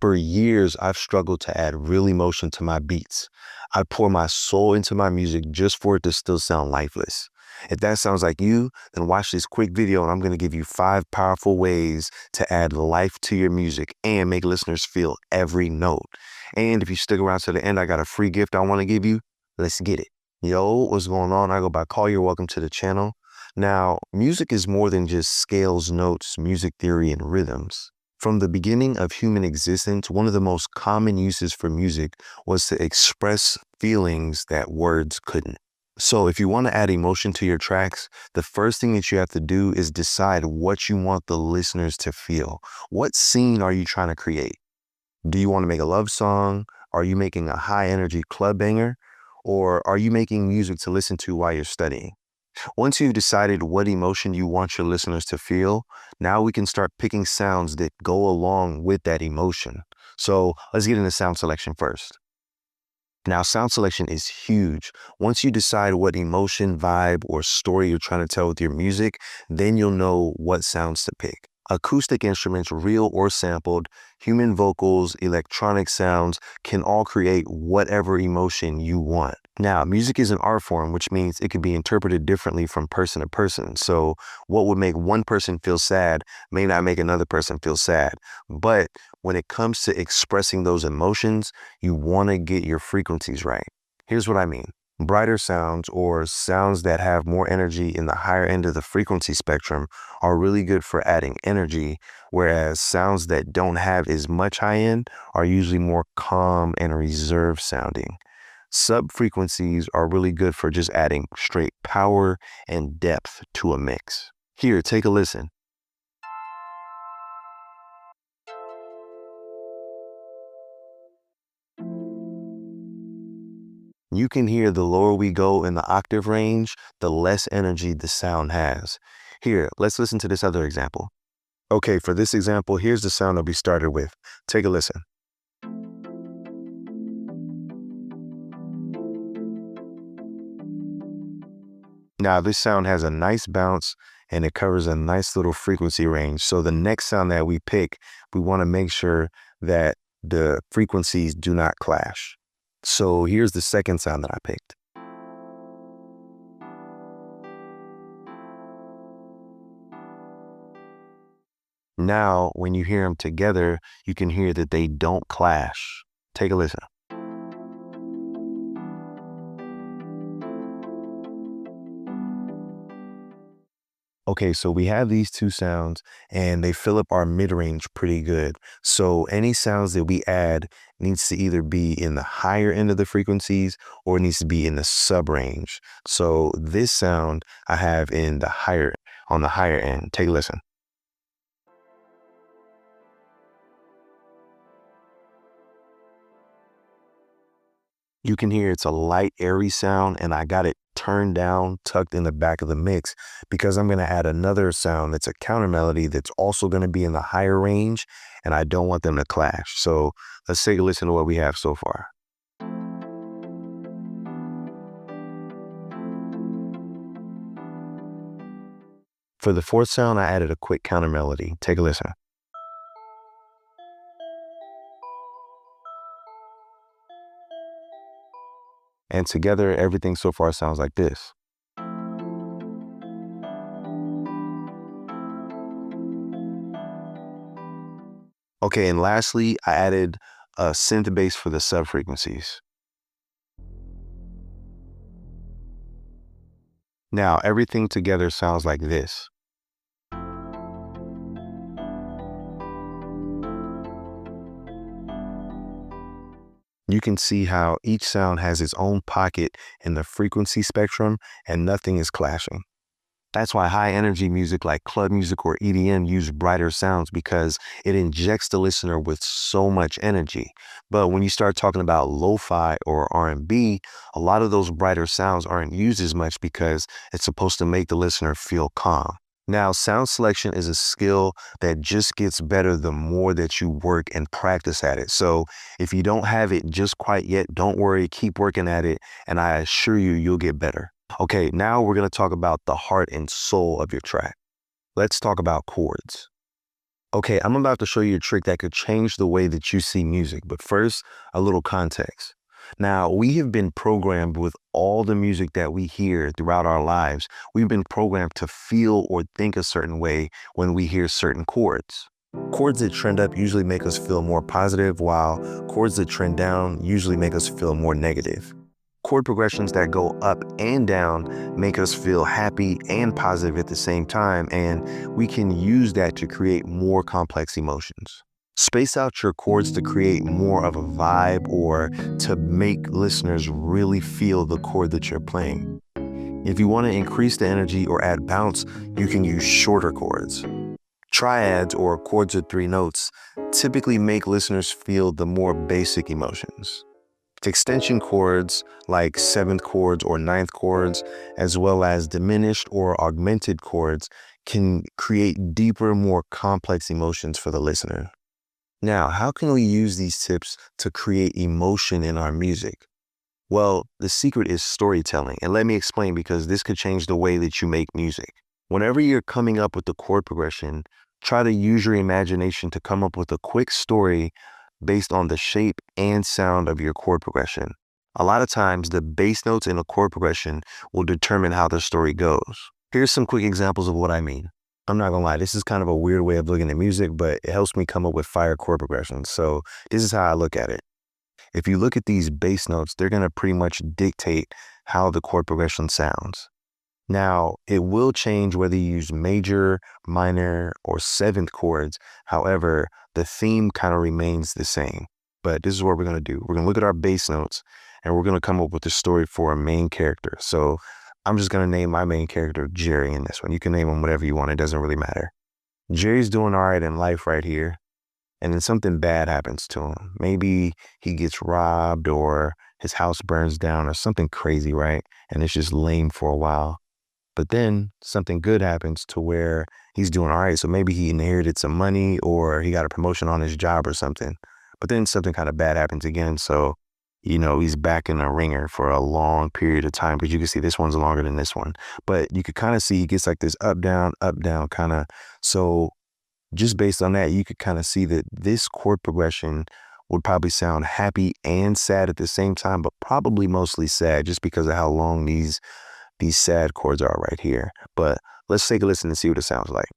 For years, I've struggled to add real emotion to my beats. I pour my soul into my music just for it to still sound lifeless. If that sounds like you, then watch this quick video and I'm going to give you 5 powerful ways to add life to your music and make listeners feel every note. And if you stick around to the end, I got a free gift I want to give you. Let's get it. Yo, what's going on? I go by Collier. Welcome to the channel. Now, music is more than just scales, notes, music theory, and rhythms. From the beginning of human existence, one of the most common uses for music was to express feelings that words couldn't. So if you want to add emotion to your tracks, the first thing that you have to do is decide what you want the listeners to feel. What scene are you trying to create? Do you want to make a love song? Are you making a high energy club banger? Or are you making music to listen to while you're studying? Once you've decided what emotion you want your listeners to feel, now we can start picking sounds that go along with that emotion. So let's get into sound selection first. Now, sound selection is huge. Once you decide what emotion, vibe, or story you're trying to tell with your music, then you'll know what sounds to pick. Acoustic instruments, real or sampled, human vocals, electronic sounds can all create whatever emotion you want. Now, music is an art form, which means it can be interpreted differently from person to person. So what would make one person feel sad may not make another person feel sad. But when it comes to expressing those emotions, you want to get your frequencies right. Here's what I mean. Brighter sounds, or sounds that have more energy in the higher end of the frequency spectrum, are really good for adding energy, whereas sounds that don't have as much high end are usually more calm and reserved sounding. Sub frequencies are really good for just adding straight power and depth to a mix. Here, take a listen. You can hear the lower we go in the octave range, the less energy the sound has. Here, let's listen to this other example. Okay, for this example, here's the sound that we started with. Take a listen. Now, this sound has a nice bounce and it covers a nice little frequency range. So the next sound that we pick, we want to make sure that the frequencies do not clash. So here's the second sound that I picked. Now, when you hear them together, you can hear that they don't clash. Take a listen. Okay, so we have these two sounds and they fill up our mid-range pretty good. So any sounds that we add needs to either be in the higher end of the frequencies or it needs to be in the sub-range. So this sound I have in on the higher end. Take a listen. You can hear it's a light, airy sound, and I got it turned down, tucked in the back of the mix, because I'm going to add another sound that's a counter melody that's also going to be in the higher range, and I don't want them to clash. So let's take a listen to what we have so far. For the fourth sound, I added a quick counter melody. Take a listen. And together, everything so far sounds like this. Okay, and lastly, I added a synth bass for the sub frequencies. Now, everything together sounds like this. You can see how each sound has its own pocket in the frequency spectrum and nothing is clashing. That's why high energy music like club music or EDM use brighter sounds because it injects the listener with so much energy. But when you start talking about lo-fi or R&B, a lot of those brighter sounds aren't used as much because it's supposed to make the listener feel calm. Now, sound selection is a skill that just gets better the more that you work and practice at it. So if you don't have it just quite yet, don't worry, keep working at it, and I assure you, you'll get better. Okay, now we're going to talk about the heart and soul of your track. Let's talk about chords. Okay, I'm about to show you a trick that could change the way that you see music, but first, a little context. Now, we have been programmed with all the music that we hear throughout our lives. We've been programmed to feel or think a certain way when we hear certain chords. Chords that trend up usually make us feel more positive, while chords that trend down usually make us feel more negative. Chord progressions that go up and down make us feel happy and positive at the same time, and we can use that to create more complex emotions. Space out your chords to create more of a vibe or to make listeners really feel the chord that you're playing. If you want to increase the energy or add bounce, you can use shorter chords. Triads, or chords with three notes, typically make listeners feel the more basic emotions. Extension chords like seventh chords or ninth chords, as well as diminished or augmented chords, can create deeper, more complex emotions for the listener. Now, how can we use these tips to create emotion in our music? Well, the secret is storytelling, and let me explain because this could change the way that you make music. Whenever you're coming up with the chord progression, try to use your imagination to come up with a quick story based on the shape and sound of your chord progression. A lot of times, the bass notes in a chord progression will determine how the story goes. Here's some quick examples of what I mean. I'm not gonna lie, this is kind of a weird way of looking at music, but it helps me come up with fire chord progressions. So this is how I look at it. If you look at these bass notes, they're gonna pretty much dictate how the chord progression sounds. Now, it will change whether you use major, minor, or seventh chords. However, the theme kind of remains the same. But this is what we're going to do. We're going to look at our bass notes and we're going to come up with a story for a main character. So I'm just going to name my main character Jerry in this one. You can name him whatever you want. It doesn't really matter. Jerry's doing all right in life right here. And then something bad happens to him. Maybe he gets robbed or his house burns down or something crazy, right? And it's just lame for a while. But then something good happens to where he's doing all right. So maybe he inherited some money or he got a promotion on his job or something. But then something kind of bad happens again. So, he's back in a ringer for a long period of time. But you can see this one's longer than this one. But you could kind of see he gets like this up, down kind of. So just based on that, you could kind of see that this chord progression would probably sound happy and sad at the same time, but probably mostly sad just because of how long these sad chords are right here. But let's take a listen and see what it sounds like.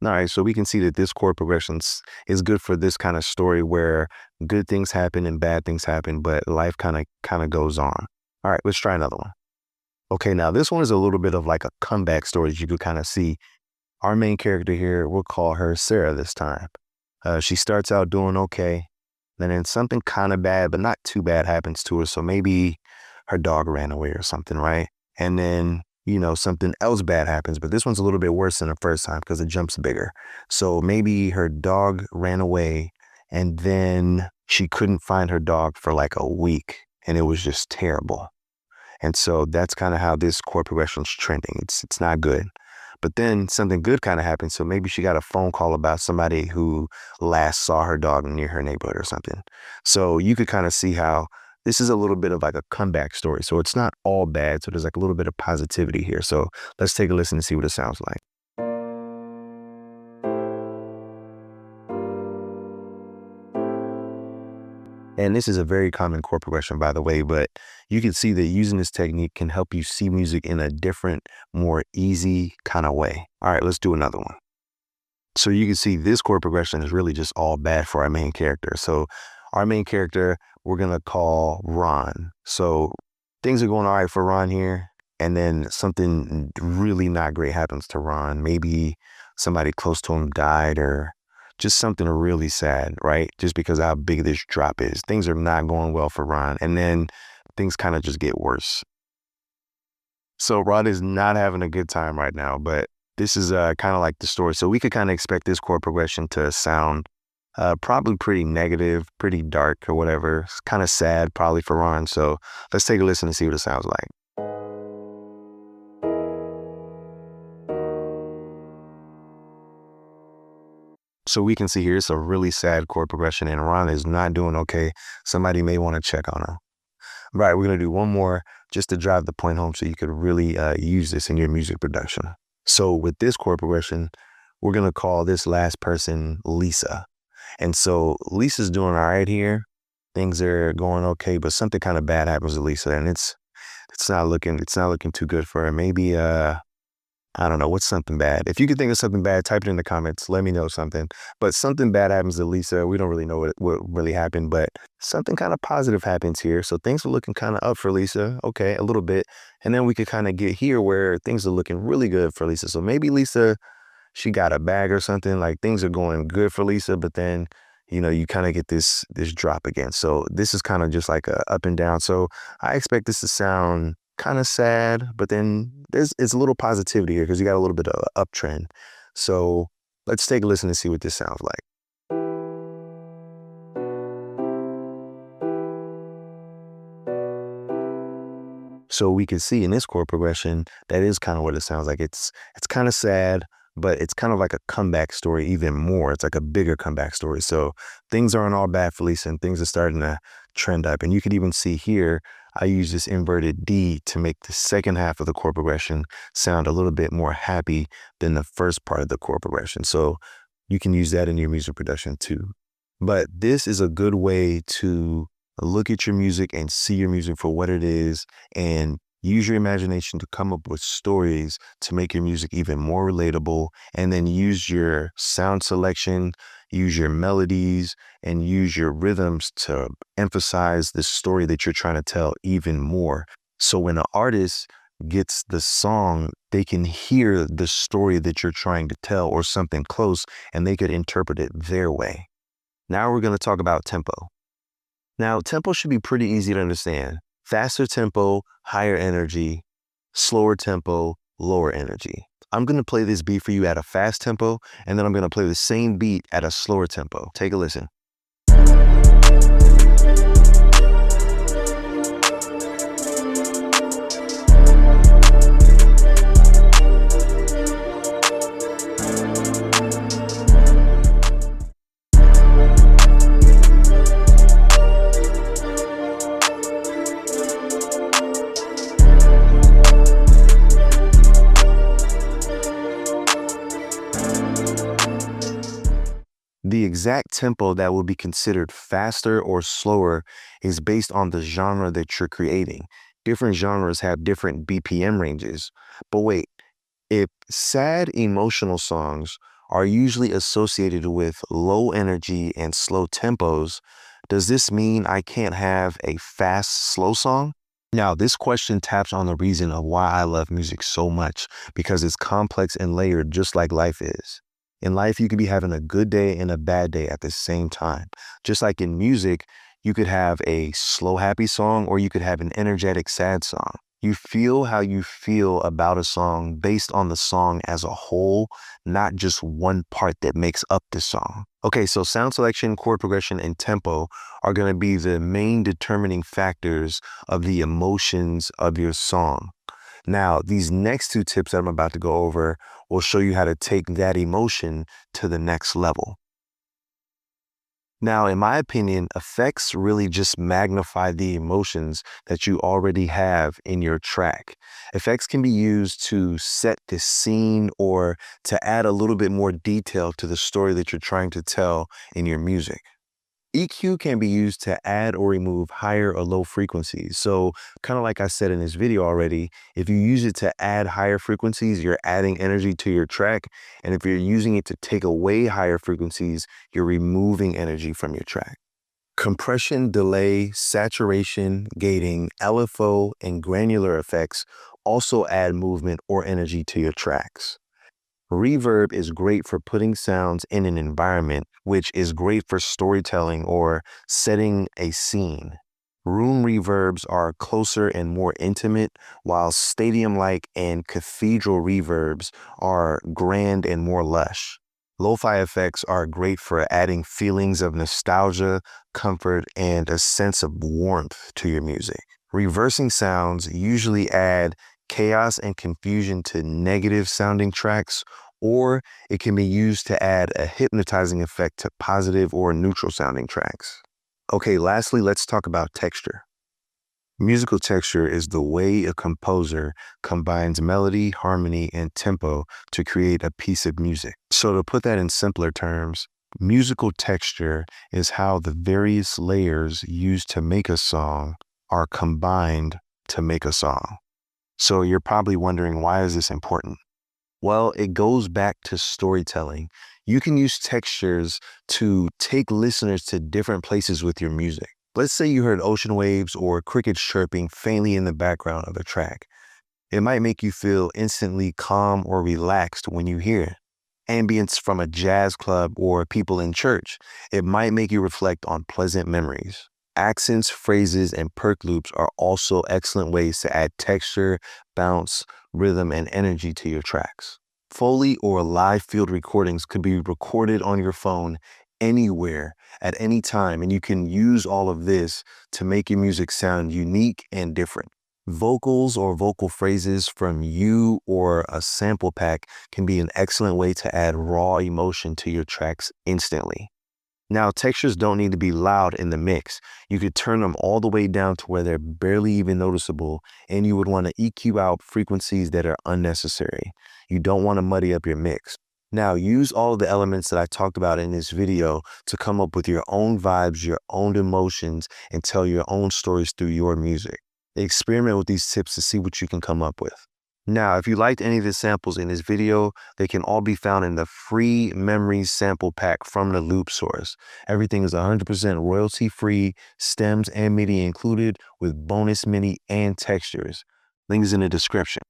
All right, so we can see that this chord progression is good for this kind of story where good things happen and bad things happen, but life kind of goes on. All right, let's try another one. Okay, now this one is a little bit of like a comeback story that you could kind of see. Our main character here, we'll call her Sarah this time. She starts out doing okay, and then something kind of bad, but not too bad happens to her. So maybe her dog ran away or something, right? And then, something else bad happens, but this one's a little bit worse than the first time because the jump's bigger. So maybe her dog ran away and then she couldn't find her dog for like a week and it was just terrible. And so that's kind of how this chord progression is trending. It's not good. But then something good kind of happened. So maybe she got a phone call about somebody who last saw her dog near her neighborhood or something. So you could kind of see how this is a little bit of like a comeback story. So it's not all bad. So there's like a little bit of positivity here. So let's take a listen and see what it sounds like. And this is a very common chord progression, by the way, but you can see that using this technique can help you see music in a different, more easy kind of way. All right, let's do another one. So you can see this chord progression is really just all bad for our main character. So our main character, we're going to call Ron. So things are going all right for Ron here. And then something really not great happens to Ron. Maybe somebody close to him died or just something really sad, right? Just because of how big this drop is. Things are not going well for Ron. And then things kind of just get worse. So Ron is not having a good time right now, but this is kind of like the story. So we could kind of expect this chord progression to sound probably pretty negative, pretty dark or whatever. It's kind of sad probably for Ron. So let's take a listen and see what it sounds like. So we can see here it's a really sad chord progression and Ron is not doing okay. Somebody may want to check on him. Right, we're going to do one more just to drive the point home so you could really use this in your music production. So with this chord progression, we're going to call this last person Lisa. And so Lisa's doing all right here. Things are going okay, but something kind of bad happens to Lisa, and it's not looking too good for her. Maybe I don't know, what's something bad? If you could think of something bad, type it in the comments. Let me know something. But something bad happens to Lisa. We don't really know what really happened, but something kind of positive happens here. So things are looking kind of up for Lisa. Okay, a little bit. And then we could kind of get here where things are looking really good for Lisa. So maybe Lisa, she got a bag or something, like things are going good for Lisa, but then, you know, you kind of get this drop again. So this is kind of just like a up and down. So I expect this to sound kind of sad, but then it's a little positivity here because you got a little bit of an uptrend. So let's take a listen and see what this sounds like. So we can see in this chord progression, that is kind of what it sounds like. It's kind of sad, but it's kind of like a comeback story even more. It's like a bigger comeback story. So things aren't all bad for Lisa, and things are starting to trend up. And you can even see here, I use this inverted D to make the second half of the chord progression sound a little bit more happy than the first part of the chord progression. So you can use that in your music production too. But this is a good way to look at your music and see your music for what it is, and use your imagination to come up with stories to make your music even more relatable, and then use your sound selection, use your melodies, and use your rhythms to emphasize the story that you're trying to tell even more. So when an artist gets the song, they can hear the story that you're trying to tell or something close, and they could interpret it their way. Now we're going to talk about tempo. Now, tempo should be pretty easy to understand. Faster tempo, higher energy, slower tempo, lower energy. I'm going to play this beat for you at a fast tempo, and then I'm going to play the same beat at a slower tempo. Take a listen. The exact tempo that will be considered faster or slower is based on the genre that you're creating. Different genres have different BPM ranges. But wait, if sad emotional songs are usually associated with low energy and slow tempos, does this mean I can't have a fast, slow song? Now, this question taps on the reason of why I love music so much, because it's complex and layered just like life is. In life, you could be having a good day and a bad day at the same time. Just like in music, you could have a slow, happy song, or you could have an energetic, sad song. You feel how you feel about a song based on the song as a whole, not just one part that makes up the song. Okay, so sound selection, chord progression, and tempo are going to be the main determining factors of the emotions of your song. Now, these next two tips that I'm about to go over will show you how to take that emotion to the next level. Now, in my opinion, effects really just magnify the emotions that you already have in your track. Effects can be used to set the scene or to add a little bit more detail to the story that you're trying to tell in your music. EQ can be used to add or remove higher or low frequencies. So kind of like I said in this video already, if you use it to add higher frequencies, you're adding energy to your track. And if you're using it to take away higher frequencies, you're removing energy from your track. Compression, delay, saturation, gating, LFO, and granular effects also add movement or energy to your tracks. Reverb is great for putting sounds in an environment, which is great for storytelling or setting a scene. Room reverbs are closer and more intimate, while stadium-like and cathedral reverbs are grand and more lush. Lo-fi effects are great for adding feelings of nostalgia, comfort, and a sense of warmth to your music. Reversing sounds usually add chaos and confusion to negative sounding tracks, or it can be used to add a hypnotizing effect to positive or neutral sounding tracks. Okay, lastly, let's talk about texture. Musical texture is the way a composer combines melody, harmony, and tempo to create a piece of music. So, to put that in simpler terms, musical texture is how the various layers used to make a song are combined to make a song. So, you're probably wondering, why is this important? Well, it goes back to storytelling. You can use textures to take listeners to different places with your music. Let's say you heard ocean waves or crickets chirping faintly in the background of a track. It might make you feel instantly calm or relaxed when you hear it. Ambience from a jazz club or people in church. It might make you reflect on pleasant memories. Accents, phrases, and perk loops are also excellent ways to add texture, bounce, rhythm, and energy to your tracks. Foley or live field recordings could be recorded on your phone anywhere at any time, and you can use all of this to make your music sound unique and different. Vocals or vocal phrases from you or a sample pack can be an excellent way to add raw emotion to your tracks instantly. Now, textures don't need to be loud in the mix. You could turn them all the way down to where they're barely even noticeable, and you would want to EQ out frequencies that are unnecessary. You don't want to muddy up your mix. Now, use all of the elements that I talked about in this video to come up with your own vibes, your own emotions, and tell your own stories through your music. Experiment with these tips to see what you can come up with. Now, if you liked any of the samples in this video, they can all be found in the free Memories sample pack from the Loop Source. Everything is 100% royalty-free, stems and MIDI included, with bonus MIDI and textures. Link is in the description.